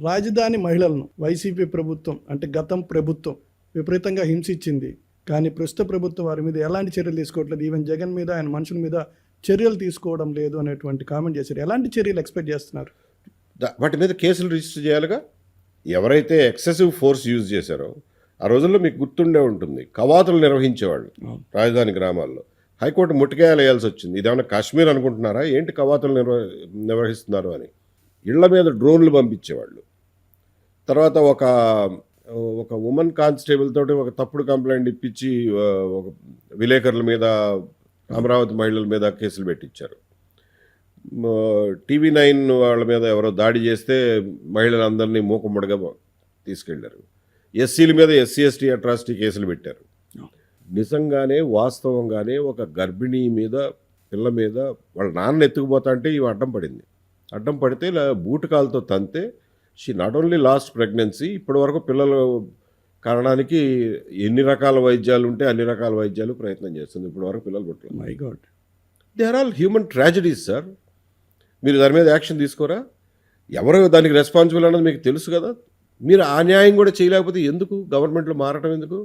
రాజధాని మహిళలను వైసీపీ ప్రభుత్వం అంటే గతం ప్రభుత్వం విపరీతంగా హింసించింది. కానీ ప్రస్తుత ప్రభుత్వం వారి మీద ఎలాంటి చర్యలు తీసుకోవట్లేదు. ఈవెన్ జగన్ మీద ఆయన మనుషుల మీద చర్యలు తీసుకోవడం లేదు అనేటువంటి కామెంట్ చేశారు. ఎలాంటి చర్యలు ఎక్స్పెక్ట్ చేస్తున్నారు? వాటి మీద కేసులు రిజిస్టర్ చేయాలిగా. ఎవరైతే ఎక్సెసివ్ ఫోర్స్ యూజ్ చేశారో ఆ రోజుల్లో మీకు గుర్తుండే ఉంటుంది, కవాతులు నిర్వహించేవాళ్ళు రాజధాని గ్రామాల్లో. హైకోర్టు ముట్టికాయలు వేయాల్సి వచ్చింది. ఇదేమన్నా కాశ్మీర్ అనుకుంటున్నారా ఏంటి కవాతులు నిర్వహిస్తున్నారు అని. ఇళ్ల మీద డ్రోన్లు పంపించేవాళ్ళు. తర్వాత ఒక ఉమెన్ కానిస్టేబుల్ తోటి ఒక తప్పుడు కంప్లైంట్ ఇప్పించి ఒక విలేకరుల మీద, అమరావతి మహిళల మీద కేసులు పెట్టించారు. TV9 వాళ్ళ మీద ఎవరో దాడి చేస్తే మహిళలందరినీ మూకుమ్మడిగా తీసుకెళ్లారు. ఎస్సీల మీద SC/ST అట్రాసిటీ కేసులు పెట్టారు. నిజంగానే వాస్తవంగానే ఒక గర్భిణీ మీద, పిల్ల మీద వాళ్ళ నాన్న ఎత్తుకుపోతా అంటే ఇవి అడ్డం పడింది. అడ్డం పడితే ఇలా బూటకాలతో తంతే she not only last pregnancy, ఇప్పటి వరకు పిల్లలు కారణానికి ఎన్ని రకాల వైద్యాలు ఉంటే అన్ని రకాల వైద్యాలు ప్రయత్నం చేస్తుంది. ఇప్పటి వరకు పిల్లలు పుట్టలేదు. My God, they are all human tragedies sir. మీరు దాని మీద యాక్షన్ తీసుకోరా? ఎవరు దానికి రెస్పాన్సిబుల్ అన్నది మీకు తెలుసు కదా. మీరు ఆ న్యాయం కూడా చేయలేకపోతే ఎందుకు గవర్నమెంట్లో మారటం ఎందుకు?